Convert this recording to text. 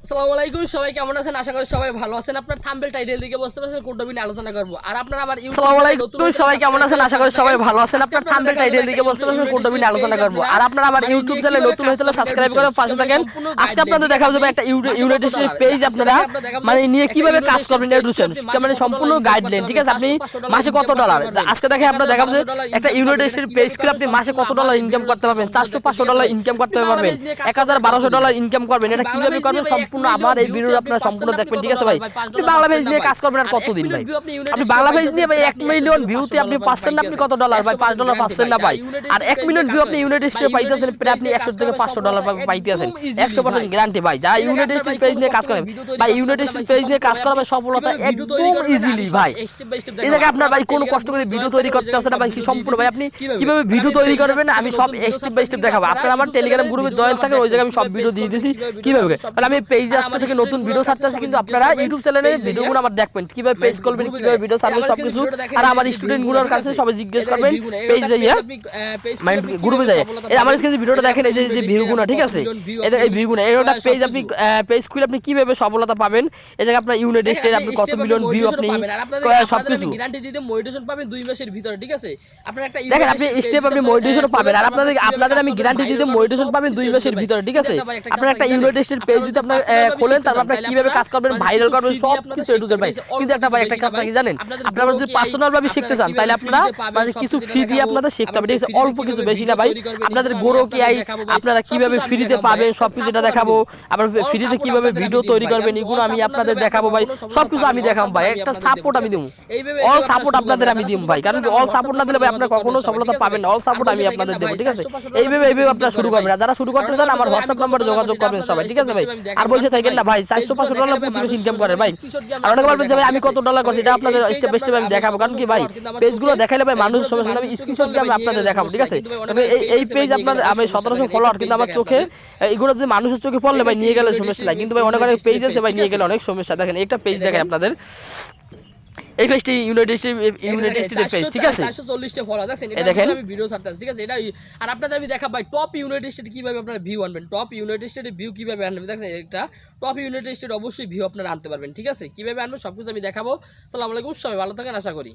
আসসালামু আলাইকুম, সবাই কেমন আছেন? আশা করি সবাই ভালো আছেন। আপনার থাম্বনেল টাইটেল দিকে বুঝতে পারছেন কোন টপিক নিয়ে আলোচনা করব। আর আপনারা আমার ইউটিউব চ্যানেলে নতুন হলে সবাই কেমন আছেন? আশা করি সবাই ভালো আছেন। আপনার থাম্বনেল টাইটেল দিকে বুঝতে পারছেন কোন টপিক নিয়ে আলোচনা করব। আর আপনারা আমার ইউটিউব চ্যানেলে নতুন হলে সাবস্ক্রাইব করে পাশে থাকেন। আজকে আপনাদের দেখাবো যে একটা ইউনাইটেড স্টেট পেজ আপনারা মানে নিয়ে কিভাবে কাজ করবেন এডুকেশন মানে সম্পূর্ণ গাইডলাইন, ঠিক আছে? আপনি মাসে কত ডলার, আজকে দেখে আপনারা দেখাবো যে একটা ইউনাইটেড স্টেট পেজ করে আপনি মাসে কত ডলার ইনকাম করতে পারবেন। 400-500 ডলার ইনকাম করতে পারবেন, 1000-1200 ডলার ইনকাম করবেন। এটা কিভাবে করবেন সম্পূর্ণ আমার এই ভিডিও আপনারা সম্পূর্ণ দেখবেন, ঠিক আছে ভাই? আপনি বাংলা পেজ নিয়ে কাজ করবেন আর কতদিন ভাই? আপনি বাংলা পেজ নিয়ে ভাই 1 মিলিয়ন ভিউতে আপনি পাচ্ছেন না, আপনি কত ডলার ভাই? $5 পাচ্ছেন না ভাই। আর 1 মিলিয়ন ভিউ আপনি ইউনাইটেড স্টেটে পাইতেছেন, প্রায় আপনি 100 থেকে 500 ডলার পাইতেছেন। 100% গ্যারান্টি ভাই। যারা ইউনাইটেড স্টেট পেজ নিয়ে কাজ করেন ভাই, ইউনাইটেড স্টেট পেজ নিয়ে কাজ করা ভাই সফলতা একদম ইজিলি ভাই। এই জায়গায় আপনার ভাই কোনো কষ্ট করে ভিডিও তৈরি করতে হবে না ভাই, কি সম্পূর্ণ ভাই আপনি কিভাবে ভিডিও তৈরি করবেন আমি সব স্টেপ বাই স্টেপ দেখাবো। আপনারা আমার টেলিগ্রাম গ্রুপে জয়েন থাকেন, ওই জায়গায় আমি সব ভিডিও দিয়ে দিয়েছি কিভাবে। তাহলে আমি পেজে আজকে থেকে নতুন ভিডিও ছাড়তে আছি, কিন্তু আপনারা ইউটিউব চ্যানেলে ভিডিওগুলো আমার দেখবেন কিভাবে পেজ করবেন, কিভাবে ভিডিও ছাড়বেন সবকিছু। আর আমার স্টুডেন্টগুলোর কাছে সবাই জিজ্ঞেস করবেন পেজে গিয়ে মানে গ্রুপে যায়। এই আমার কাছে ভিডিওটা দেখেন, এই যে ভিউগুলো, ঠিক আছে? এই ভিউগুলো এটা পেজ আপনি পেজ খুলে আপনি কিভাবে সফলতা পাবেন। এই জায়গায় আপনার ইউনাইটেড স্টেট আপনি কত মিলিয়ন ভিউ আপনি সবকিছু গ্যারান্টি দিতে মোটিভেশন পাবেন 2 মাসের ভিতরে, ঠিক আছে? আপনারা একটা দেখেন আপনি স্টেপ আপনি মোটিভেশন পাবেন। আর আপনাদের আমি গ্যারান্টি দিতে মোটিভেশন পাবেন 2 মাসের ভিতরে, ঠিক আছে? আপনারা একটা ইউনাইটেড স্টেট পেজ যদি আপনারা খোলেন, তারপর আপনারা কিভাবে কাজ করবেন, ভাইরাল করবেন, সব কিছু এডুকেট ভাই। কিন্তু একটা ভাই একটা কথা কি জানেন, আপনারা যদি পার্সোনাল ভাবে শিখতে চান তাহলে আপনারা মানে কিছু ফ্রি দিয়ে আপনাদের শিখতে হবে, ঠিক আছে? অল্প কিছু, বেশি না ভাই। আপনাদের গোরো কি আই আপনারা কিভাবে ফ্রিতে পাবেন সবকিছু এটা দেখাবো। আবার ফ্রিতে কিভাবে ভিডিও তৈরি করবেন এগুলো আমি আপনাদের দেখাবো ভাই। সবকিছু আমি দেখাবো ভাই, একটা সাপোর্ট আমি দেবো, অল সাপোর্ট আপনাদের আমি দিব ভাই। কারণ অল সাপোর্ট না দিলে ভাই আপনারা কখনো সফলতা পাবেন না। অল সাপোর্ট আমি আপনাদের দেবো, ঠিক আছে? এইভাবে আপনারা শুরু করবেন। আর যারা শুরু করতে চান আমার হোয়াটসঅ্যাপ নম্বরে যোগাযোগ করবেন সবাই, ঠিক আছে ভাই? আর বলছে থাকেন না ভাই 400-500 ডলার প্রতি মাসে ইনকাম করে ভাই। আর অনেকে বলবেন যে ভাই আমি কত ডলার করছি, এটা আপনাদের স্টেপ বাই স্টেপ আমি দেখাবো। কারণ কি ভাই পেজগুলো দেখাইলে ভাই মানুষের সমস্যা, আমি স্ক্রিনশট দিয়ে আমি আপনাদের দেখাবো, ঠিক আছে? তবে এই পেজ আপনার আমি 1700 ফলোয়ার, কিন্তু আমার চোখে এগুলো যে মানুষের চোখে পড়লে ভাই নিয়ে গেলে সমস্যা নাই, কিন্তু ভাই অনেক অনেক পেজ আছে ভাই নিয়ে গেলে অনেক সমস্যা। দেখেন একটা পেজ দেখেন আপনাদের, এই পেজটি ইউনাইটেড স্টেট পেজ, ঠিক আছে? 440 টা ফলোয়ার দেখেন, এটা আমি ভিডিও ছাড়তেছি, ঠিক আছে? এটা আর আপনাদের আমি দেখাবো ভাই টপ ইউনাইটেড স্টেট কিভাবে আপনারা ভিউ আনবেন, টপ ইউনাইটেড স্টেটের ভিউ কিভাবে আনবেন। দেখেন একটা টপ ইউনাইটেড স্টেট অবশ্যই ভিউ আপনারা আনতে পারবেন, ঠিক আছে? কিভাবে আনবেন সবকিছু আমি দেখাবো। আসসালামু আলাইকুম, সবাই ভালো থাকেন আশা করি।